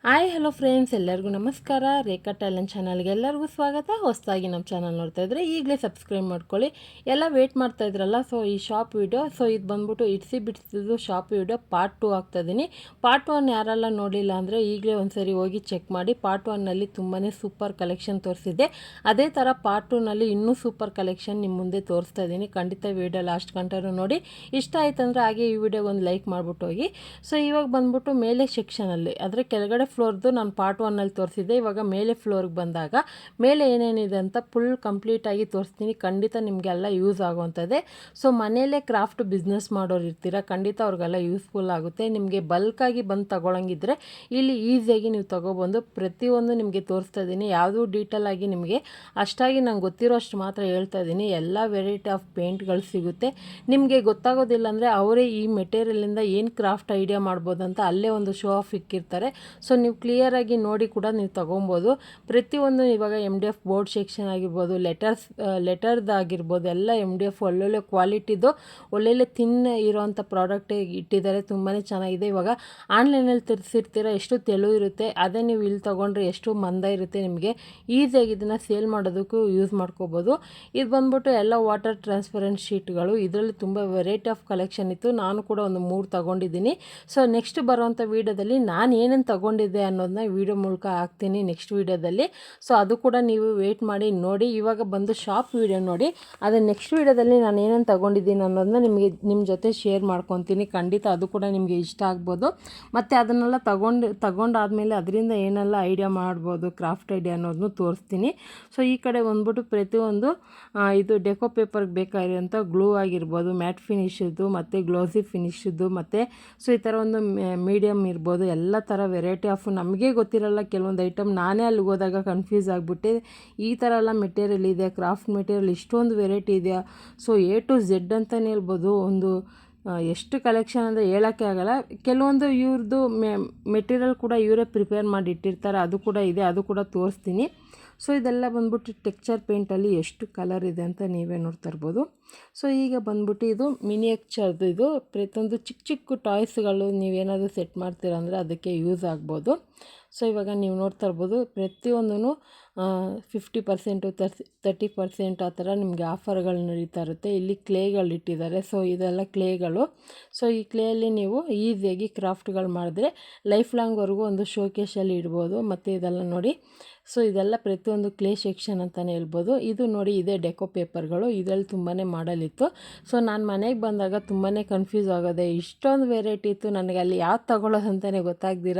Hi hello friends, ಎಲ್ಲರಿಗೂ ನಮಸ್ಕಾರ. ರೇಖಾ talent ಚಾನಲ್ಗೆ ಎಲ್ಲರಿಗೂ ಸ್ವಾಗತ. ಹೊಸದಾಗಿ ನಮ್ಮ ಚಾನಲ್ ನೋಡ್ತಾ ಇದ್ದರೆ ಈಗಲೇ ಸಬ್ಸ್ಕ್ರೈಬ್ ಮಾಡ್ಕೊಳ್ಳಿ. ಎಲ್ಲ ವೇಟ್ ಮಾಡ್ತಾ ಇದ್ರಲ್ಲ, ಸೊ ಈ ಶಾಪ್ ವಿಡಿಯೋ, ಸೊ ಇದು ಬಂದ್ಬಿಟ್ಟು ಇಡ್ಸಿ ಬಿಡಿಸಿದ್ದು ಶಾಪ್ ವಿಡಿಯೋ ಪಾರ್ಟ್ 2 ಆಗ್ತಾಯಿದ್ದೀನಿ. ಪಾರ್ಟ್ 1 ಯಾರೆಲ್ಲ ನೋಡಿಲ್ಲ ಅಂದರೆ ಈಗಲೇ ಒಂದ್ಸರಿ ಹೋಗಿ ಚೆಕ್ ಮಾಡಿ. ಪಾರ್ಟ್ 1ನಲ್ಲಿ ತುಂಬಾ ಸೂಪರ್ ಕಲೆಕ್ಷನ್ ತೋರಿಸಿದ್ದೆ. ಅದೇ ಥರ ಪಾರ್ಟ್ 2ನಲ್ಲಿ ಇನ್ನೂ ಸೂಪರ್ ಕಲೆಕ್ಷನ್ ನಿಮ್ಮ ಮುಂದೆ ತೋರಿಸ್ತಾ ಇದ್ದೀನಿ. ಖಂಡಿತ ವಿಡಿಯೋ ಲಾಸ್ಟ್ ಗಂಟನೂ ನೋಡಿ. ಇಷ್ಟ ಆಯ್ತಂದರೆ ಹಾಗೆ ಈ ವಿಡಿಯೋಗೆ ಒಂದು ಲೈಕ್ ಮಾಡಿಬಿಟ್ಟು ಹೋಗಿ. ಸೊ ಇವಾಗ ಬಂದ್ಬಿಟ್ಟು ಮೇಲೆ ಸೆಕ್ಷನಲ್ಲಿ, ಅಂದರೆ ಕೆಳಗಡೆ ಫ್ಲೋರ್ದು ನಾನು ಪಾರ್ಟ್ 1ನಲ್ಲಿ ತೋರಿಸಿದ್ದೆ. ಇವಾಗ ಮೇಲೆ ಫ್ಲೋರ್ಗೆ ಬಂದಾಗ ಮೇಲೆ ಏನೇನಿದೆ ಅಂತ ಫುಲ್ ಕಂಪ್ಲೀಟಾಗಿ ತೋರಿಸ್ತೀನಿ. ಖಂಡಿತ ನಿಮಗೆಲ್ಲ ಯೂಸ್ ಆಗುವಂಥದ್ದೇ. ಸೊ ಮನೆಯಲ್ಲೇ ಕ್ರಾಫ್ಟ್ ಬಿಸ್ನೆಸ್ ಮಾಡೋರು ಇರ್ತೀರ, ಖಂಡಿತ ಅವ್ರಿಗೆಲ್ಲ ಯೂಸ್ಫುಲ್ ಆಗುತ್ತೆ. ನಿಮಗೆ ಬಲ್ಕಾಗಿ ಬಂದು ತಗೊಳಂಗಿದ್ರೆ ಇಲ್ಲಿ ಈಸಿಯಾಗಿ ನೀವು ತೊಗೊಬಂದು ಪ್ರತಿಯೊಂದು ನಿಮಗೆ ತೋರಿಸ್ತಾ ಇದ್ದೀನಿ. ಯಾವುದೂ ಡೀಟೇಲ್ ಆಗಿ ನಿಮಗೆ ಅಷ್ಟಾಗಿ ನಂಗೆ ಗೊತ್ತಿರೋ ಅಷ್ಟು ಮಾತ್ರ ಹೇಳ್ತಾ ಇದ್ದೀನಿ. ಎಲ್ಲ ವೆರೈಟಿ ಆಫ್ ಪೇಂಟ್ಗಳು ಸಿಗುತ್ತೆ. ನಿಮಗೆ ಗೊತ್ತಾಗೋದಿಲ್ಲ ಅಂದರೆ ಅವರೇ ಈ ಮೆಟೀರಿಯಲಿಂದ ಏನು ಕ್ರಾಫ್ಟ್ ಐಡಿಯಾ ಮಾಡ್ಬೋದು ಅಂತ ಅಲ್ಲೇ ಒಂದು ಶೋ ಆಫ್ ಇಕ್ಕಿರ್ತಾರೆ. ಸೊ ನೀವು ಕ್ಲಿಯರಾಗಿ ನೋಡಿ ಕೂಡ ನೀವು ತೊಗೊಬೋದು. ಪ್ರತಿಯೊಂದು ಇವಾಗ MDF ಬೋರ್ಡ್ ಸೆಕ್ಷನ್ ಆಗಿರ್ಬೋದು, ಲೆಟರ್ದಾಗಿರ್ಬೋದು, ಎಲ್ಲ MDF ಒಳ್ಳೊಳ್ಳೆ ಕ್ವಾಲಿಟಿದು ಒಳ್ಳೊಳ್ಳೆ ಥಿನ್ ಇರೋವಂಥ ಪ್ರಾಡಕ್ಟೇ ಇಟ್ಟಿದ್ದಾರೆ. ತುಂಬಾ ಚೆನ್ನಾಗಿದೆ. ಇವಾಗ ಆನ್ಲೈನಲ್ಲಿ ತರಿಸಿರ್ತೀರ, ಎಷ್ಟು ತೆಳು ಇರುತ್ತೆ, ಅದೇ ನೀವು ಇಲ್ಲಿ ತೊಗೊಂಡ್ರೆ ಎಷ್ಟು ಮಂದ ಇರುತ್ತೆ. ನಿಮಗೆ ಈಸಿಯಾಗಿ ಇದನ್ನು ಸೇಲ್ ಮಾಡೋದಕ್ಕೂ ಯೂಸ್ ಮಾಡ್ಕೋಬೋದು. ಇದು ಬಂದ್ಬಿಟ್ಟು ಎಲ್ಲ ವಾಟರ್ ಟ್ರಾನ್ಸ್ಪರೆಂಟ್ ಶೀಟ್ಗಳು. ಇದರಲ್ಲಿ ತುಂಬ ವೆರೈಟಿ ಆಫ್ ಕಲೆಕ್ಷನ್ ಇತ್ತು. ನಾನು ಕೂಡ ಒಂದು 3 ತೊಗೊಂಡಿದ್ದೀನಿ. ಸೊ ನೆಕ್ಸ್ಟ್ ಬರೋವಂಥ ವೀಡಿಯೋದಲ್ಲಿ ನಾನು ಏನೇನು ತೊಗೊಂಡಿದ್ದೆ ಅನ್ನೋದನ್ನ ವೀಡಿಯೋ ಮೂಲಕ ಹಾಕ್ತೀನಿ ನೆಕ್ಸ್ಟ್ ವೀಡಿಯೋದಲ್ಲಿ. ಸೊ ಅದು ಕೂಡ ನೀವು ವೆಯ್ಟ್ ಮಾಡಿ ನೋಡಿ. ಇವಾಗ ಬಂದು ಶಾಪ್ ವೀಡಿಯೋ ನೋಡಿ. ಅದೇ ನೆಕ್ಸ್ಟ್ ವೀಡಿಯೋದಲ್ಲಿ ನಾನು ಏನೇನು ತೊಗೊಂಡಿದ್ದೀನಿ ಅನ್ನೋದನ್ನ ನಿಮ್ಮ ಜೊತೆ ಶೇರ್ ಮಾಡ್ಕೊತೀನಿ. ಖಂಡಿತ ಅದು ಕೂಡ ನಿಮಗೆ ಇಷ್ಟ ಆಗ್ಬೋದು. ಮತ್ತು ಅದನ್ನೆಲ್ಲ ತಗೊಂಡಾದಮೇಲೆ ಅದರಿಂದ ಏನೆಲ್ಲ ಐಡಿಯಾ ಮಾಡ್ಬೋದು, ಕ್ರಾಫ್ಟ್ ಐಡಿಯಾ ಅನ್ನೋದನ್ನು ತೋರಿಸ್ತೀನಿ. ಸೊ ಈ ಕಡೆ ಬಂದ್ಬಿಟ್ಟು ಪ್ರತಿಯೊಂದು ಇದು ಡೆಕೋ ಪೇಪರ್ಗೆ ಬೇಕಾಗಿರೋಂಥ ಗ್ಲೂ ಆಗಿರ್ಬೋದು, ಮ್ಯಾಟ್ ಫಿನಿಷದ್ದು ಮತ್ತು ಗ್ಲೋಸಿ ಫಿನಿಷದ್ದು, ಮತ್ತು ಸೊ ಈ ಥರ ಒಂದು ಮೀಡಿಯಮ್ ಇರ್ಬೋದು. ಎಲ್ಲ ಥರ ವೆರೈಟಿ ಆಫ್ ನಮಗೆ ಗೊತ್ತಿರಲ್ಲ ಕೆಲವೊಂದು ಐಟಮ್. ನಾನೇ ಅಲ್ಲಿಗೆ ಹೋದಾಗ ಕನ್ಫ್ಯೂಸ್ ಆಗಿಬಿಟ್ಟೆ. ಈ ಥರ ಎಲ್ಲ ಮೆಟೀರಿಯಲ್ ಇದೆ, ಕ್ರಾಫ್ಟ್ ಮೆಟೀರಿಯಲ್ ಇಷ್ಟೊಂದು ವೆರೈಟಿ ಇದೆಯಾ. ಸೊ A to Z ಅಂತಲೇ ಹೇಳ್ಬೋದು. ಒಂದು ಎಷ್ಟು ಕಲೆಕ್ಷನ್ ಅಂದರೆ ಹೇಳೋಕ್ಕೆ ಆಗಲ್ಲ. ಕೆಲವೊಂದು ಇವ್ರದ್ದು ಮೆಟೀರಿಯಲ್ ಕೂಡ ಇವರೇ ಪ್ರಿಪೇರ್ ಮಾಡಿ ಇಟ್ಟಿರ್ತಾರೆ, ಅದು ಕೂಡ ಇದೆ, ಅದು ಕೂಡ ತೋರಿಸ್ತೀನಿ. ಸೊ ಇದೆಲ್ಲ ಬಂದ್ಬಿಟ್ಟು ಟೆಕ್ಸ್ಚರ್ ಪೇಂಟಲ್ಲಿ ಎಷ್ಟು ಕಲರ್ ಇದೆ ಅಂತ ನೀವೇ ನೋಡ್ತಾ ಇರ್ಬೋದು. ಸೊ ಈಗ ಬಂದ್ಬಿಟ್ಟು ಇದು ಮಿನಿಯೇಚರ್ದು. ಇದು ಪ್ರತಿಯೊಂದು ಚಿಕ್ಕ ಚಿಕ್ಕ ಟಾಯ್ಸ್ಗಳು ನೀವೇನಾದರೂ ಸೆಟ್ ಮಾಡ್ತೀರ ಅಂದರೆ ಅದಕ್ಕೆ ಯೂಸ್ ಆಗ್ಬೋದು. ಸೊ ಇವಾಗ ನೀವು ನೋಡ್ತಾ ಇರ್ಬೋದು ಪ್ರತಿಯೊಂದೂ 50%, 30% ಆ ಥರ ನಿಮಗೆ ಆಫರ್ಗಳು ನಡೀತಾ ಇರುತ್ತೆ. ಇಲ್ಲಿ ಕ್ಲೇಗಳು ಇಟ್ಟಿದ್ದಾರೆ. ಸೊ ಇದೆಲ್ಲ ಕ್ಲೇಗಳು. ಸೊ ಈ ಕ್ಲೇಯಲ್ಲಿ ನೀವು ಈಸಿಯಾಗಿ ಕ್ರಾಫ್ಟ್ಗಳು ಮಾಡಿದ್ರೆ ಲೈಫ್ ಲಾಂಗ್ವರೆಗೂ ಒಂದು ಶೋಕೇಶಲ್ಲಿ ಇಡ್ಬೋದು. ಮತ್ತು ಇದೆಲ್ಲ ನೋಡಿ. ಸೊ ಇದೆಲ್ಲ ಪ್ರತಿಯೊಂದು ಕ್ಲೇ ಸೆಕ್ಷನ್ ಅಂತಲೇ ಹೇಳ್ಬೋದು. ಇದು ನೋಡಿ, ಇದೇ ಡೆಕೋ ಪೇಪರ್ಗಳು. ಇದರಲ್ಲಿ ತುಂಬಾ ಮಾಡಲಿತ್ತು. ಸೊ ನಾನು ಮನೆಗೆ ಬಂದಾಗ ತುಂಬಾ ಕನ್ಫ್ಯೂಸ್ ಆಗೋದೆ. ಇಷ್ಟೊಂದು ವೆರೈಟಿ ಇತ್ತು. ನನಗೆ ಅಲ್ಲಿ ಯಾವ್ದು ತೊಗೊಳ್ಳೋದು ಅಂತಲೇ ಗೊತ್ತಾಗ್ದಿರ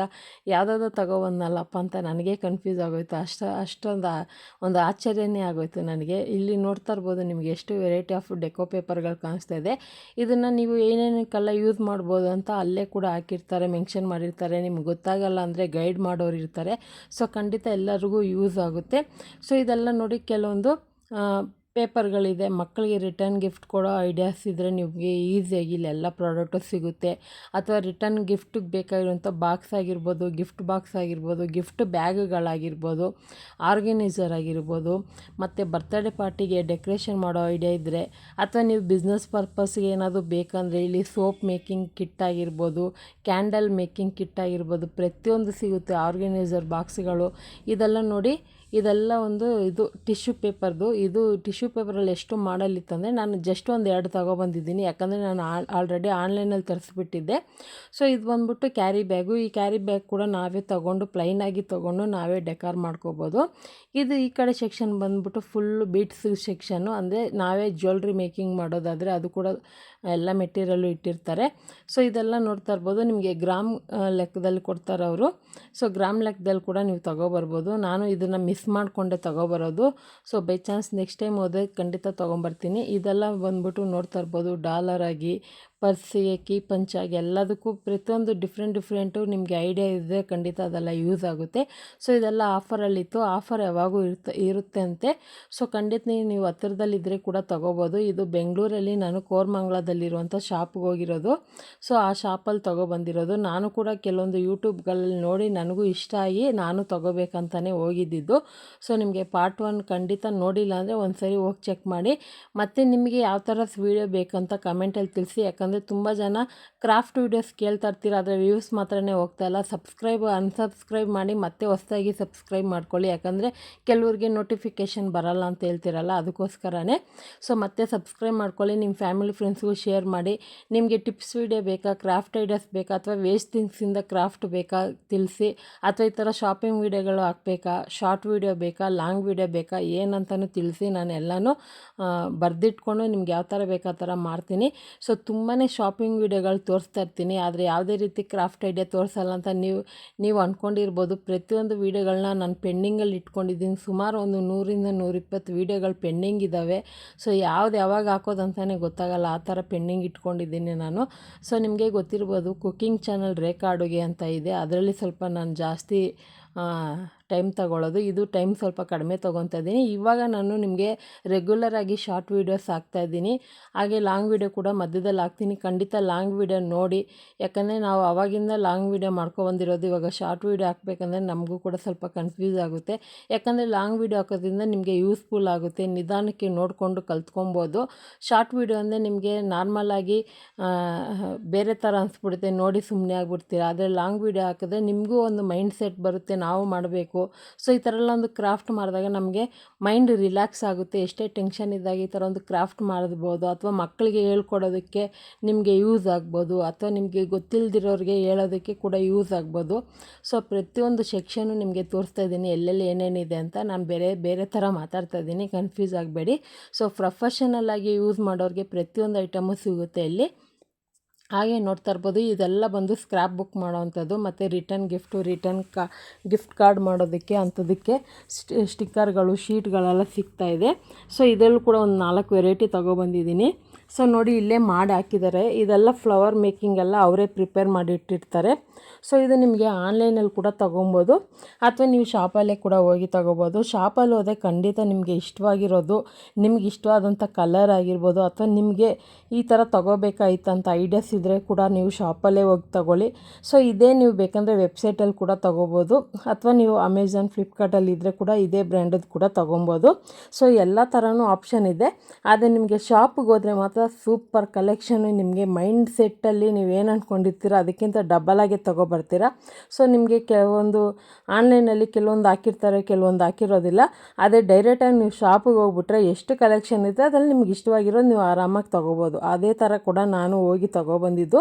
ಯಾವುದಾದ್ರು ತೊಗೊಬಂದಲ್ಲಪ್ಪ ಅಂತ ನನಗೆ ಕನ್ಫ್ಯೂಸ್ ಆಗೋಯ್ತು. ಅಷ್ಟೊಂದು ಒಂದು ಆಶ್ಚರ್ಯನೇ ಆಗೋಯ್ತು ನನಗೆ. ಇಲ್ಲಿ ನೋಡ್ತಾ ಇರ್ಬೋದು ನಿಮಗೆ ಎಷ್ಟು ವೆರೈಟಿ ಆಫ್ ಡೆಕೋ ಪೇಪರ್ಗಳು ಕಾಣಿಸ್ತಾ ಇದೆ. ಇದನ್ನು ನೀವು ಏನೇನಕ್ಕೆಲ್ಲ ಯೂಸ್ ಮಾಡ್ಬೋದು ಅಂತ ಅಲ್ಲೇ ಕೂಡ ಹಾಕಿರ್ತಾರೆ, ಮೆನ್ಷನ್ ಮಾಡಿರ್ತಾರೆ. ನಿಮ್ಗೆ ಗೊತ್ತಾಗಲ್ಲ ಅಂದರೆ ಗೈಡ್ ಮಾಡೋರು ಇರ್ತಾರೆ. ಸೊ ಖಂಡಿತ ಎಲ್ಲರಿಗೂ ಯೂಸ್ ಆಗುತ್ತೆ. ಸೊ ಇದೆಲ್ಲ ನೋಡಿ, ಕೆಲವೊಂದು ಪೇಪರ್ಗಳಿದೆ. ಮಕ್ಕಳಿಗೆ ರಿಟರ್ನ್ ಗಿಫ್ಟ್ ಕೊಡೋ ಐಡಿಯಾಸ್ ಇದ್ದರೆ ನಿಮಗೆ ಈಸಿಯಾಗಿ ಇಲ್ಲೆಲ್ಲ ಪ್ರಾಡಕ್ಟು ಸಿಗುತ್ತೆ. ಅಥವಾ ರಿಟರ್ನ್ ಗಿಫ್ಟಿಗೆ ಬೇಕಾಗಿರುವಂಥ ಬಾಕ್ಸ್ ಆಗಿರ್ಬೋದು, ಗಿಫ್ಟ್ ಬಾಕ್ಸ್ ಆಗಿರ್ಬೋದು, ಗಿಫ್ಟ್ ಬ್ಯಾಗ್ಗಳಾಗಿರ್ಬೋದು, ಆರ್ಗನೈಸರ್ ಆಗಿರ್ಬೋದು, ಮತ್ತು ಬರ್ತ್ಡೇ ಪಾರ್ಟಿಗೆ ಡೆಕೋರೇಷನ್ ಮಾಡೋ ಐಡಿಯಾ ಇದ್ದರೆ, ಅಥವಾ ನೀವು ಬಿಸ್ನೆಸ್ ಪರ್ಪಸ್ಗೆ ಏನಾದರೂ ಬೇಕಂದರೆ ಇಲ್ಲಿ ಸೋಪ್ ಮೇಕಿಂಗ್ ಕಿಟ್ ಆಗಿರ್ಬೋದು, ಕ್ಯಾಂಡಲ್ ಮೇಕಿಂಗ್ ಕಿಟ್ ಆಗಿರ್ಬೋದು, ಪ್ರತಿಯೊಂದು ಸಿಗುತ್ತೆ. ಆರ್ಗನೈಸರ್ ಬಾಕ್ಸ್ಗಳು ಇದೆಲ್ಲ ನೋಡಿ. ಇದೆಲ್ಲ ಒಂದು ಇದು ಟಿಶ್ಯೂ ಪೇಪರ್ದು. ಇದು ಟಿಶ್ಯೂ ಪೇಪರಲ್ಲಿ ಎಷ್ಟು ಮಾಡಲ್ ಇತ್ತಂದರೆ ನಾನು ಜಸ್ಟ್ ಒಂದು 2 ತೊಗೊಬಂದಿದ್ದೀನಿ. ಯಾಕಂದರೆ ನಾನು ಆಲ್ರೆಡಿ ಆನ್ಲೈನಲ್ಲಿ ತರಿಸ್ಬಿಟ್ಟಿದ್ದೆ. ಸೊ ಇದು ಬಂದ್ಬಿಟ್ಟು ಕ್ಯಾರಿ ಬ್ಯಾಗು. ಈ ಕ್ಯಾರಿ ಬ್ಯಾಗ್ ಕೂಡ ನಾವೇ ತೊಗೊಂಡು ಪ್ಲೈನಾಗಿ ತೊಗೊಂಡು ನಾವೇ ಡೆಕಾರ್ ಮಾಡ್ಕೋಬೋದು. ಇದು ಈ ಕಡೆ ಸೆಕ್ಷನ್ ಬಂದ್ಬಿಟ್ಟು ಫುಲ್ಲು ಬೀಟ್ಸ್ ಸೆಕ್ಷನ್ನು. ಅಂದರೆ ನಾವೇ ಜ್ಯುವೆಲ್ರಿ ಮೇಕಿಂಗ್ ಮಾಡೋದಾದರೆ ಅದು ಕೂಡ ಎಲ್ಲ ಮೆಟೀರಿಯಲ್ಲು ಇಟ್ಟಿರ್ತಾರೆ. ಸೊ ಇದೆಲ್ಲ ನೋಡ್ತಾ ಇರ್ಬೋದು. ನಿಮಗೆ ಗ್ರಾಮ್ ಲೆಕ್ಕದಲ್ಲಿ ಕೊಡ್ತಾರೆ ಅವರು. ಸೊ ಗ್ರಾಮ್ ಲೆಕ್ಕದಲ್ಲಿ ಕೂಡ ನೀವು ತೊಗೊಬರ್ಬೋದು. ನಾನು ಇದನ್ನು ಮಿಸ್ ಮಾಡಿಕೊಂಡೆ ತೊಗೊಬರೋದು. So by chance next time ಹೋದರೆ ಖಂಡಿತ ತೊಗೊಂಬರ್ತೀನಿ. ಇದೆಲ್ಲ ಬಂದ್ಬಿಟ್ಟು ನೋಡ್ತಾ ಇರ್ಬೋದು, ಡಾಲರ್ ಆಗಿ, ಪರ್ಸಿಗೆ, ಕೀ ಪಂಚಾಗಿ, ಎಲ್ಲದಕ್ಕೂ ಪ್ರತಿಯೊಂದು ಡಿಫ್ರೆಂಟು ನಿಮಗೆ ಐಡಿಯಾ ಇದ್ದರೆ ಖಂಡಿತ ಅದೆಲ್ಲ ಯೂಸ್ ಆಗುತ್ತೆ. ಸೊ ಇದೆಲ್ಲ ಆಫರಲ್ಲಿತ್ತು. ಆಫರ್ ಯಾವಾಗೂ ಇರುತ್ತೆ ಅಂತೆ. ಸೊ ಖಂಡಿತ ನೀವು ಹತ್ತಿರದಲ್ಲಿದ್ದರೆ ಕೂಡ ತೊಗೋಬೋದು. ಇದು ಬೆಂಗಳೂರಲ್ಲಿ ನಾನು ಕೋರಮಂಗಲದಲ್ಲಿರುವಂಥ ಶಾಪ್ಗೆ ಹೋಗಿರೋದು. ಸೊ ಆ ಶಾಪಲ್ಲಿ ತೊಗೊಬಂದಿರೋದು. ನಾನು ಕೂಡ ಕೆಲವೊಂದು ಯೂಟ್ಯೂಬ್ಗಳಲ್ಲಿ ನೋಡಿ ನನಗೂ ಇಷ್ಟ ಆಗಿ ನಾನು ತೊಗೋಬೇಕಂತಲೇ ಹೋಗಿದ್ದಿದ್ದು. ಸೊ ನಿಮಗೆ ಪಾರ್ಟ್ 1 ಖಂಡಿತ ನೋಡಿಲ್ಲ ಅಂದರೆ ಒಂದು ಸರಿ ಹೋಗಿ ಚೆಕ್ ಮಾಡಿ. ಮತ್ತು ನಿಮಗೆ ಯಾವ ಥರ ವೀಡಿಯೋ ಬೇಕಂತ ಕಮೆಂಟಲ್ಲಿ ತಿಳಿಸಿ. ಯಾಕಂದರೆ ಯಾಕಂದರೆ ತುಂಬ ಜನ ಕ್ರಾಫ್ಟ್ ವೀಡಿಯೋಸ್ ಕೇಳ್ತಾ ಇರ್ತೀರ, ಆದರೆ ವ್ಯೂಸ್ ಮಾತ್ರನೇ ಹೋಗ್ತಾಯಿಲ್ಲ. ಅನ್ಸಬ್ಸ್ಕ್ರೈಬ್ ಮಾಡಿ ಮತ್ತೆ ಹೊಸದಾಗಿ ಸಬ್ಸ್ಕ್ರೈಬ್ ಮಾಡ್ಕೊಳ್ಳಿ, ಯಾಕಂದರೆ ಕೆಲವ್ರಿಗೆ ನೋಟಿಫಿಕೇಷನ್ ಬರಲ್ಲ ಅಂತ ಹೇಳ್ತಿರಲ್ಲ, ಅದಕ್ಕೋಸ್ಕರನೇ. ಸೊ ಮತ್ತೆ ಸಬ್ಸ್ಕ್ರೈಬ್ ಮಾಡ್ಕೊಳ್ಳಿ, ನಿಮ್ಮ ಫ್ಯಾಮಿಲಿ ಫ್ರೆಂಡ್ಸ್ಗೂ ಶೇರ್ ಮಾಡಿ. ನಿಮಗೆ ಟಿಪ್ಸ್ ವೀಡಿಯೋ ಬೇಕಾ, ಕ್ರಾಫ್ಟ್ ಐಡಿಯಾಸ್ ಬೇಕಾ, ಅಥವಾ ವೇಸ್ಟ್ ಥಿಂಗ್ಸಿಂದ ಕ್ರಾಫ್ಟ್ ಬೇಕಾ ತಿಳಿಸಿ, ಅಥವಾ ಈ ಥರ ಶಾಪಿಂಗ್ ವೀಡಿಯೋಗಳು ಹಾಕಬೇಕಾ, ಶಾರ್ಟ್ ವೀಡಿಯೋ ಬೇಕಾ, ಲಾಂಗ್ ವೀಡಿಯೋ ಬೇಕಾ, ಏನಂತಲೂ ತಿಳಿಸಿ. ನಾನು ಎಲ್ಲನೂ ಬರೆದಿಟ್ಕೊಂಡು ನಿಮ್ಗೆ ಯಾವ ಥರ ಬೇಕು ಆ ಥರ ಮಾಡ್ತೀನಿ. ಸೊ ತುಂಬಾ ಶಾಪಿಂಗ್ ವೀಡಿಯೋಗಳು ತೋರಿಸ್ತಾ ಇರ್ತೀನಿ, ಆದರೆ ಯಾವುದೇ ರೀತಿ ಕ್ರಾಫ್ಟ್ ಐಡಿಯಾ ತೋರಿಸಲ್ಲ ಅಂತ ನೀವು ಅಂದ್ಕೊಂಡಿರ್ಬೋದು. ಪ್ರತಿಯೊಂದು ವೀಡಿಯೋಗಳನ್ನ ನಾನು ಪೆಂಡಿಂಗಲ್ಲಿ ಇಟ್ಕೊಂಡಿದ್ದೀನಿ. ಸುಮಾರು ಒಂದು 100ರಿಂದ 120 ವೀಡಿಯೋಗಳು ಪೆಂಡಿಂಗ್ ಇದ್ದಾವೆ. ಸೊ ಯಾವಾಗ ಹಾಕೋದಂತಲೇ ಗೊತ್ತಾಗಲ್ಲ, ಆ ಥರ ಪೆಂಡಿಂಗ್ ಇಟ್ಕೊಂಡಿದ್ದೀನಿ ನಾನು. ಸೊ ನಿಮಗೆ ಗೊತ್ತಿರ್ಬೋದು, ಕುಕ್ಕಿಂಗ್ ಚಾನಲ್ ರೇಖಾ ಅಡುಗೆ ಅಂತ ಇದೆ, ಅದರಲ್ಲಿ ಸ್ವಲ್ಪ ನಾನು ಜಾಸ್ತಿ ಟೈಮ್ ತಗೊಳ್ಳೋದು. ಇದು ಟೈಮ್ ಸ್ವಲ್ಪ ಕಡಿಮೆ ತೊಗೊತಾ ಇದ್ದೀನಿ. ಇವಾಗ ನಾನು ನಿಮಗೆ ರೆಗ್ಯುಲರಾಗಿ ಶಾರ್ಟ್ ವೀಡಿಯೋಸ್ ಹಾಕ್ತಾಯಿದ್ದೀನಿ, ಹಾಗೆ ಲಾಂಗ್ ವೀಡಿಯೋ ಕೂಡ ಮಧ್ಯದಲ್ಲಿ ಹಾಕ್ತೀನಿ. ಖಂಡಿತ ಲಾಂಗ್ ವೀಡಿಯೋ ನೋಡಿ, ಯಾಕಂದರೆ ನಾವು ಆವಾಗಿಂದ ಲಾಂಗ್ ವೀಡಿಯೋ ಮಾಡ್ಕೊಬಂದಿರೋದು. ಇವಾಗ ಶಾರ್ಟ್ ವೀಡಿಯೋ ಹಾಕಬೇಕಂದ್ರೆ ನಮಗೂ ಕೂಡ ಸ್ವಲ್ಪ ಕನ್ಫ್ಯೂಸ್ ಆಗುತ್ತೆ, ಯಾಕಂದರೆ ಲಾಂಗ್ ವೀಡಿಯೋ ಹಾಕೋದ್ರಿಂದ ನಿಮಗೆ ಯೂಸ್ಫುಲ್ ಆಗುತ್ತೆ, ನಿಧಾನಕ್ಕೆ ನೋಡಿಕೊಂಡು ಕಲ್ತ್ಕೊಬೋದು. ಶಾರ್ಟ್ ವೀಡಿಯೋ ಅಂದರೆ ನಿಮಗೆ ನಾರ್ಮಲಾಗಿ ಬೇರೆ ಥರ ಅನಿಸ್ಬಿಡುತ್ತೆ, ನೋಡಿ ಸುಮ್ಮನೆ ಆಗಿಬಿಡ್ತೀರ. ಆದರೆ ಲಾಂಗ್ ವೀಡಿಯೋ ಹಾಕಿದ್ರೆ ನಿಮಗೂ ಒಂದು ಮೈಂಡ್ ಸೆಟ್ ಬರುತ್ತೆ, ನಾವು ಮಾಡಬೇಕು. ಸೊ ಈ ಥರ ಎಲ್ಲ ಒಂದು ಕ್ರಾಫ್ಟ್ ಮಾಡಿದಾಗ ನಮಗೆ ಮೈಂಡ್ ರಿಲ್ಯಾಕ್ಸ್ ಆಗುತ್ತೆ. ಎಷ್ಟೇ ಟೆನ್ಷನ್ ಇದ್ದಾಗ ಈ ಥರ ಒಂದು ಕ್ರಾಫ್ಟ್ ಮಾಡ್ಬೋದು, ಅಥವಾ ಮಕ್ಕಳಿಗೆ ಹೇಳ್ಕೊಡೋದಕ್ಕೆ ನಿಮಗೆ ಯೂಸ್ ಆಗ್ಬೋದು, ಅಥವಾ ನಿಮಗೆ ಗೊತ್ತಿಲ್ಲದಿರೋರಿಗೆ ಹೇಳೋದಕ್ಕೆ ಕೂಡ ಯೂಸ್ ಆಗ್ಬೋದು. ಸೊ ಪ್ರತಿಯೊಂದು ಸೆಕ್ಷನ್ನು ನಿಮಗೆ ತೋರಿಸ್ತಾ ಇದ್ದೀನಿ, ಎಲ್ಲೆಲ್ಲಿ ಏನೇನಿದೆ ಅಂತ. ನಾನು ಬೇರೆ ಥರ ಮಾತಾಡ್ತಾ ಇದ್ದೀನಿ, ಕನ್ಫ್ಯೂಸ್ ಆಗಬೇಡಿ. ಸೊ ಪ್ರೊಫೆಷನಲ್ಲಾಗಿ ಯೂಸ್ ಮಾಡೋರಿಗೆ ಪ್ರತಿಯೊಂದು ಐಟಮು ಸಿಗುತ್ತೆ ಇಲ್ಲಿ. ಹಾಗೆ ನೋಡ್ತಾ ಇರ್ಬೋದು, ಇದೆಲ್ಲ ಬಂದು ಸ್ಕ್ರ್ಯಾಪ್ ಬುಕ್ ಮಾಡೋವಂಥದ್ದು, ಮತ್ತು ರಿಟರ್ನ್ ಗಿಫ್ಟ್ ಕಾರ್ಡ್ ಮಾಡೋದಕ್ಕೆ ಅಂಥದಕ್ಕೆ ಸ್ಟಿಕ್ಕರ್ಗಳು, ಶೀಟ್ಗಳೆಲ್ಲ ಸಿಗ್ತಾಯಿದೆ. ಸೊ ಇದರಲ್ಲೂ ಕೂಡ ಒಂದು 4 ವೆರೈಟಿ ತೊಗೊಬಂದಿದ್ದೀನಿ. ಸೊ ನೋಡಿ, ಇಲ್ಲೇ ಮಾಡಿ ಹಾಕಿದ್ದಾರೆ. ಇದೆಲ್ಲ ಫ್ಲವರ್ ಮೇಕಿಂಗ್ ಎಲ್ಲ ಅವರೇ ಪ್ರಿಪೇರ್ ಮಾಡಿ ಇಟ್ಟಿರ್ತಾರೆ. ಸೊ ಇದು ನಿಮಗೆ ಆನ್ಲೈನಲ್ಲಿ ಕೂಡ ತೊಗೊಬೋದು, ಅಥವಾ ನೀವು ಶಾಪಲ್ಲೇ ಕೂಡ ಹೋಗಿ ತೊಗೋಬೋದು. ಶಾಪಲ್ಲಿ ಹೋದರೆ ಖಂಡಿತ ನಿಮಗೆ ಇಷ್ಟವಾಗಿರೋದು, ನಿಮ್ಗೆ ಇಷ್ಟವಾದಂಥ ಕಲರ್ ಆಗಿರ್ಬೋದು, ಅಥವಾ ನಿಮಗೆ ಈ ಥರ ತೊಗೋಬೇಕಾಯ್ತಂತ ಐಡಿಯಾಸ್ ಇದ್ದರೆ ಕೂಡ ನೀವು ಶಾಪಲ್ಲೇ ಹೋಗಿ ತೊಗೊಳ್ಳಿ. ಸೊ ಇದೇ ನೀವು ಬೇಕಂದರೆ ವೆಬ್ಸೈಟಲ್ಲಿ ಕೂಡ ತೊಗೋಬೋದು, ಅಥವಾ ನೀವು ಅಮೆಝಾನ್, ಫ್ಲಿಪ್ಕಾರ್ಟಲ್ಲಿ ಇದ್ದರೆ ಕೂಡ ಇದೇ ಬ್ರ್ಯಾಂಡದ್ದು ಕೂಡ ತೊಗೊಬೋದು. ಸೊ ಎಲ್ಲ ಥರನೂ ಆಪ್ಷನ್ ಇದೆ. ಆದರೆ ನಿಮಗೆ ಶಾಪಿಗೆ ಹೋದರೆ ಮಾತ್ರ ಸೂಪರ್ ಕಲೆಕ್ಷನ್ನು, ನಿಮಗೆ ಮೈಂಡ್ ಸೆಟ್ಟಲ್ಲಿ ನೀವೇನು ಅಂದ್ಕೊಂಡಿರ್ತೀರ ಅದಕ್ಕಿಂತ ಡಬಲಾಗೆ ತೊಗೊಬರ್ತೀರ. ಸೊ ನಿಮಗೆ ಕೆಲವೊಂದು ಆನ್ಲೈನಲ್ಲಿ ಕೆಲವೊಂದು ಹಾಕಿರ್ತಾರೆ, ಕೆಲವೊಂದು ಹಾಕಿರೋದಿಲ್ಲ. ಅದೇ ಡೈರೆಕ್ಟಾಗಿ ನೀವು ಶಾಪಿಗೆ ಹೋಗ್ಬಿಟ್ರೆ ಎಷ್ಟು ಕಲೆಕ್ಷನ್ ಇದೆ ಅದರಲ್ಲಿ ನಿಮ್ಗೆ ಇಷ್ಟವಾಗಿರೋದು ನೀವು ಆರಾಮಾಗಿ ತೊಗೋಬೋದು. ಅದೇ ಥರ ಕೂಡ ನಾನು ಹೋಗಿ ತೊಗೊಬಂದಿದ್ದು.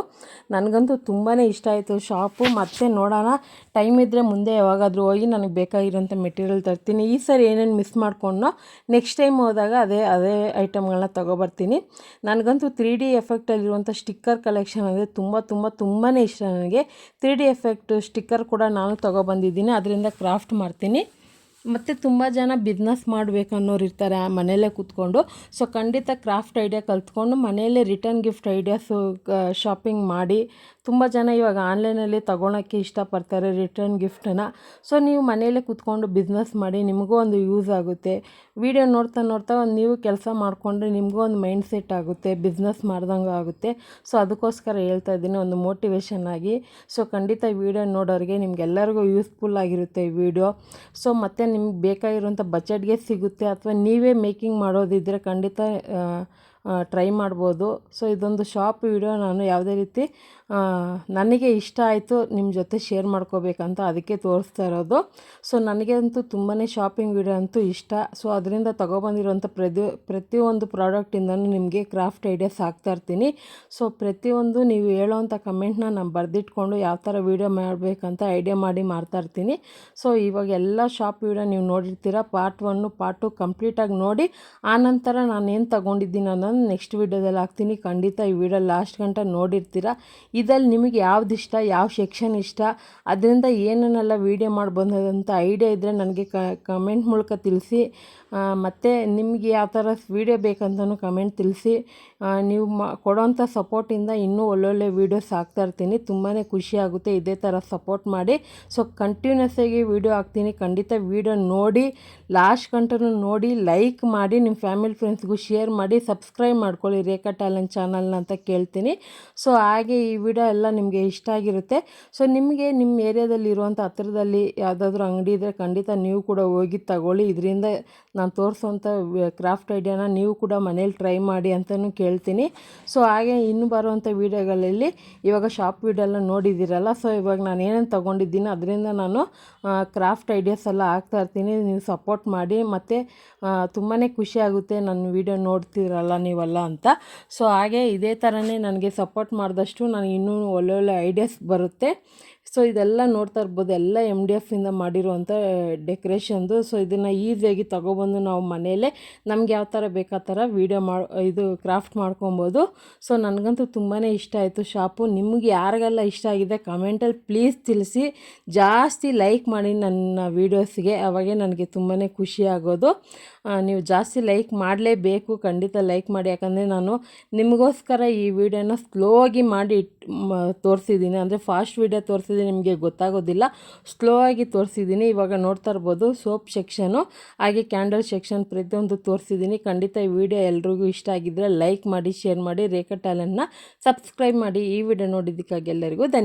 ನನಗಂತೂ ತುಂಬಾ ಇಷ್ಟ ಆಯಿತು ಶಾಪು. ಮತ್ತೆ ನೋಡೋಣ, ಟೈಮ್ ಇದ್ದರೆ ಮುಂದೆ ಯಾವಾಗಾದರೂ ಹೋಗಿ ನನಗೆ ಬೇಕಾಗಿರೋಂಥ ಮೆಟೀರಿಯಲ್ ತರ್ತೀನಿ. ಈ ಸರಿ ಏನೇನು ಮಿಸ್ ಮಾಡ್ಕೊಂಡೋ ನೆಕ್ಸ್ಟ್ ಟೈಮ್ ಹೋದಾಗ ಅದೇ ಐಟಮ್ಗಳನ್ನ ತೊಗೊಬರ್ತೀನಿ. ನನಗಂತೂ 3D ಎಫೆಕ್ಟಲ್ಲಿರುವಂಥ ಸ್ಟಿಕ್ಕರ್ ಕಲೆಕ್ಷನ್ ಅಂದರೆ ತುಂಬಾ ಇಷ್ಟ ನನಗೆ. 3D ಎಫೆಕ್ಟ್ ಸ್ಟಿಕ್ಕರ್ ಕೂಡ ನಾನು ತೊಗೊಬಂದಿದ್ದೀನಿ, ಅದರಿಂದ ಕ್ರಾಫ್ಟ್ ಮಾಡ್ತೀನಿ. ಮತ್ತು ತುಂಬ ಜನ ಬಿಸ್ನೆಸ್ ಮಾಡಬೇಕನ್ನೋರು ಇರ್ತಾರೆ ಮನೆಯಲ್ಲೇ ಕೂತ್ಕೊಂಡು. ಸೊ ಖಂಡಿತ ಕ್ರಾಫ್ಟ್ ಐಡಿಯಾ ಕಲ್ತ್ಕೊಂಡು ಮನೆಯಲ್ಲೇ ರಿಟರ್ನ್ ಗಿಫ್ಟ್ ಐಡಿಯಾಸು ಶಾಪಿಂಗ್ ಮಾಡಿ ತುಂಬ ಜನ ಇವಾಗ ಆನ್ಲೈನಲ್ಲಿ ತೊಗೊಳಕ್ಕೆ ಇಷ್ಟಪಡ್ತಾರೆ ರಿಟರ್ನ್ ಗಿಫ್ಟನ್ನು. ಸೊ ನೀವು ಮನೆಯಲ್ಲೇ ಕೂತ್ಕೊಂಡು ಬಿಸ್ನೆಸ್ ಮಾಡಿ, ನಿಮಗೂ ಒಂದು ಯೂಸ್ ಆಗುತ್ತೆ. ವಿಡಿಯೋ ನೋಡ್ತಾ ಒಂದು ನೀವು ಕೆಲಸ ಮಾಡಿಕೊಂಡ್ರೆ ನಿಮಗೂ ಒಂದು ಮೈಂಡ್ ಸೆಟ್ ಆಗುತ್ತೆ, ಬಿಸ್ನೆಸ್ ಮಾಡ್ದಂಗೆ ಆಗುತ್ತೆ. ಸೊ ಅದಕ್ಕೋಸ್ಕರ ಹೇಳ್ತಾ ಇದ್ದೀನಿ, ಒಂದು ಮೋಟಿವೇಶನ್ ಆಗಿ. ಸೊ ಖಂಡಿತ ವಿಡಿಯೋ ನೋಡೋರಿಗೆ ನಿಮಗೆಲ್ಲರಿಗೂ ಯೂಸ್ಫುಲ್ ಆಗಿರುತ್ತೆ ಈ ವಿಡಿಯೋ. ಸೊ ಮತ್ತು ನಿಮ್ಗೆ ಬೇಕಾಗಿರುವಂಥ ಬಜೆಟ್ಗೆ ಸಿಗುತ್ತೆ, ಅಥವಾ ನೀವೇ ಮೇಕಿಂಗ್ ಮಾಡೋದಿದ್ದರೆ ಖಂಡಿತ ಟ್ರೈ ಮಾಡ್ಬೋದು. ಸೊ ಇದೊಂದು ಶಾಪ್ ವಿಡಿಯೋ ನಾನು ಯಾವುದೇ ರೀತಿ ನನಗೆ ಇಷ್ಟ ಆಯಿತು ನಿಮ್ಮ ಜೊತೆ ಶೇರ್ ಮಾಡ್ಕೋಬೇಕಂತ ಅದಕ್ಕೆ ತೋರಿಸ್ತಾ ಇರೋದು. ಸೊ ನನಗೆ ಅಂತೂ ತುಂಬಾ ಶಾಪಿಂಗ್ ವಿಡಿಯೋ ಅಂತೂ ಇಷ್ಟ. ಸೊ ಅದರಿಂದ ತೊಗೊಬಂದಿರೋಂಥ ಪ್ರತಿಯೊಂದು ಪ್ರಾಡಕ್ಟಿಂದನೂ ನಿಮಗೆ ಕ್ರಾಫ್ಟ್ ಐಡಿಯಾಸ್ ಹಾಕ್ತಾಯಿರ್ತೀನಿ. ಸೊ ಪ್ರತಿಯೊಂದು ನೀವು ಹೇಳೋವಂಥ ಕಮೆಂಟ್ನ ನಾನು ಬರೆದಿಟ್ಕೊಂಡು ಯಾವ ಥರ ವೀಡಿಯೋ ಮಾಡಬೇಕಂತ ಐಡಿಯಾ ಮಾಡಿ ಮಾಡ್ತಾಯಿರ್ತೀನಿ. ಸೊ ಇವಾಗ ಎಲ್ಲ ಶಾಪ್ ವಿಡಿಯೋ ನೀವು ನೋಡಿರ್ತೀರ, ಪಾರ್ಟ್ 1 ಪಾರ್ಟ್ 2 ಕಂಪ್ಲೀಟಾಗಿ ನೋಡಿ. ಆನಂತರ ನಾನು ಏನು ತೊಗೊಂಡಿದ್ದೀನಿ ಅನ್ನೋದು ನೆಕ್ಸ್ಟ್ ವೀಡಿಯೋದಲ್ಲಿ ಹಾಕ್ತೀನಿ. ಖಂಡಿತ ಈ ವಿಡಿಯೋ ಲಾಸ್ಟ್ ಗಂಟ ನೋಡಿರ್ತೀರ. ಇದರಲ್ಲಿ ನಿಮಗೆ ಯಾವ್ದು ಇಷ್ಟ, ಯಾವ ಸೆಕ್ಷನ್ ಇಷ್ಟ, ಅದರಿಂದ ಏನೇನೆಲ್ಲ ವೀಡಿಯೋ ಮಾಡ್ಬೋದಂತ ಐಡಿಯಾ ಇದ್ದರೆ ನನಗೆ ಕಮೆಂಟ್ ಮೂಲಕ ತಿಳಿಸಿ. ಮತ್ತು ನಿಮಗೆ ಯಾವ ಥರ ವೀಡಿಯೋ ಬೇಕಂತಲೂ ಕಮೆಂಟ್ ತಿಳಿಸಿ. ನೀವು ಕೊಡೋಂಥ ಸಪೋರ್ಟಿಂದ ಇನ್ನೂ ಒಳ್ಳೊಳ್ಳೆ ವೀಡಿಯೋಸ್ ಹಾಕ್ತಾಯಿರ್ತೀನಿ. ತುಂಬಾ ಖುಷಿಯಾಗುತ್ತೆ, ಇದೇ ಥರ ಸಪೋರ್ಟ್ ಮಾಡಿ. ಸೊ ಕಂಟಿನ್ಯೂಸ್ ಆಗಿ ವೀಡಿಯೋ ಹಾಕ್ತೀನಿ. ಖಂಡಿತ ವೀಡಿಯೋ ನೋಡಿ, ಲಾಸ್ಟ್ ಗಂಟನೂ ನೋಡಿ, ಲೈಕ್ ಮಾಡಿ, ನಿಮ್ಮ ಫ್ಯಾಮಿಲಿ ಫ್ರೆಂಡ್ಸ್ಗೂ ಶೇರ್ ಮಾಡಿ, ಸಬ್ಸ್ಕ್ರೈಬ್ ಮಾಡ್ಕೊಳ್ಳಿ ರೇಖಾ ಟ್ಯಾಲೆಂಟ್ ಚಾನಲ್ನ ಅಂತ ಕೇಳ್ತೀನಿ. ಸೊ ಹಾಗೆ ಈ ವಿಡಿಯೋ ಎಲ್ಲ ನಿಮಗೆ ಇಷ್ಟ ಆಗಿರುತ್ತೆ. ಸೊ ನಿಮಗೆ ನಿಮ್ಮ ಏರಿಯಾದಲ್ಲಿ ಇರುವಂಥ ಹತ್ತಿರದಲ್ಲಿ ಯಾವುದಾದ್ರೂ ಅಂಗಡಿ ಇದ್ದರೆ ಖಂಡಿತ ನೀವು ಕೂಡ ಹೋಗಿ ತಗೊಳ್ಳಿ. ಇದರಿಂದ ನಾನು ತೋರಿಸೋಂಥ ಕ್ರಾಫ್ಟ್ ಐಡಿಯಾನ ನೀವು ಕೂಡ ಮನೇಲಿ ಟ್ರೈ ಮಾಡಿ ಅಂತಲೂ ಕೇಳ್ತೀನಿ. ಸೊ ಹಾಗೆ ಇನ್ನು ಬರುವಂಥ ವೀಡಿಯೋಗಳಲ್ಲಿ ಇವಾಗ ಶಾಪ್ ವೀಡಿಯೋ ಎಲ್ಲ ನೋಡಿದ್ದೀರಲ್ಲ, ಸೊ ಇವಾಗ ನಾನು ಏನೇನು ತೊಗೊಂಡಿದ್ದೀನಿ ಅದರಿಂದ ನಾನು ಕ್ರಾಫ್ಟ್ ಐಡಿಯಾಸ್ ಎಲ್ಲ ಹಾಕ್ತಾಯಿರ್ತೀನಿ. ನೀವು ಸಪೋರ್ಟ್ ಮಾಡಿ, ಮತ್ತು ತುಂಬಾ ಖುಷಿ ಆಗುತ್ತೆ ನನ್ನ ವೀಡಿಯೋ ನೋಡ್ತೀರಲ್ಲ ನೀವೆಲ್ಲ ಅಂತ. ಸೊ ಹಾಗೆ ಇದೇ ಥರನೇ ನನಗೆ ಸಪೋರ್ಟ್ ಮಾಡಿದಷ್ಟು ನನಗೆ ಇನ್ನೂ ಒಳ್ಳೊಳ್ಳೆ ಐಡಿಯಾಸ್ ಬರುತ್ತೆ. ಸೊ ಇದೆಲ್ಲ ನೋಡ್ತಾ ಇರ್ಬೋದು, ಎಲ್ಲ MDF ಇಂದ ಮಾಡಿರುವಂಥ ಡೆಕೋರೇಷನ್ದು. ಸೊ ಇದನ್ನು ಈಸಿಯಾಗಿ ತೊಗೊಬಂದು ನಾವು ಮನೆಯಲ್ಲೇ ನಮ್ಗೆ ಯಾವ ಥರ ಬೇಕು ಆ ಥರ ಇದು ಕ್ರಾಫ್ಟ್ ಮಾಡ್ಕೊಬೋದು. ಸೊ ನನಗಂತೂ ತುಂಬಾ ಇಷ್ಟ ಆಯಿತು ಶಾಪು. ನಿಮಗೆ ಯಾರಿಗೆಲ್ಲ ಇಷ್ಟ ಆಗಿದೆ ಕಮೆಂಟಲ್ಲಿ ಪ್ಲೀಸ್ ತಿಳಿಸಿ. ಜಾಸ್ತಿ ಲೈಕ್ ಮಾಡಿ ನನ್ನ ವೀಡಿಯೋಸ್ಗೆ, ಅವಾಗೇ ನನಗೆ ತುಂಬಾ ಖುಷಿ ಆಗೋದು. ನೀವು ಜಾಸ್ತಿ ಲೈಕ್ ಮಾಡಲೇಬೇಕು, ಖಂಡಿತ ಲೈಕ್ ಮಾಡಿ. ಯಾಕಂದರೆ ನಾನು ನಿಮಗೋಸ್ಕರ ಈ ವಿಡಿಯೋನ ಸ್ಲೋ ಆಗಿ ಮಾಡಿ ತೋರಿಸಿದ್ದೀನಿ. ಅಂದರೆ ಫಾಸ್ಟ್ ವಿಡಿಯೋ ತೋರಿಸಿದ್ರೆ ನಿಮಗೆ ಗೊತ್ತಾಗೋದಿಲ್ಲ, ಸ್ಲೋ ಆಗಿ ತೋರಿಸಿದ್ದೀನಿ. ಇವಾಗ ನೋಡ್ತಾ ಇರ್ಬೋದು ಸೋಪ್ ಸೆಕ್ಷನು, ಹಾಗೆ ಕ್ಯಾಂಡಲ್ ಸೆಕ್ಷನ್ ಪ್ರತಿಯೊಂದು ತೋರಿಸಿದ್ದೀನಿ. ಖಂಡಿತ ಈ ವಿಡಿಯೋ ಎಲ್ರಿಗೂ ಇಷ್ಟ ಆಗಿದ್ದರೆ ಲೈಕ್ ಮಾಡಿ, ಶೇರ್ ಮಾಡಿ, ರೇಖಾ ಟ್ಯಾಲೆಂಟ್ನ ಸಬ್ಸ್ಕ್ರೈಬ್ ಮಾಡಿ. ಈ ವಿಡಿಯೋ ನೋಡಿದ್ದಕ್ಕಾಗಿ ಎಲ್ಲರಿಗೂ ಧನ್ಯವಾದ.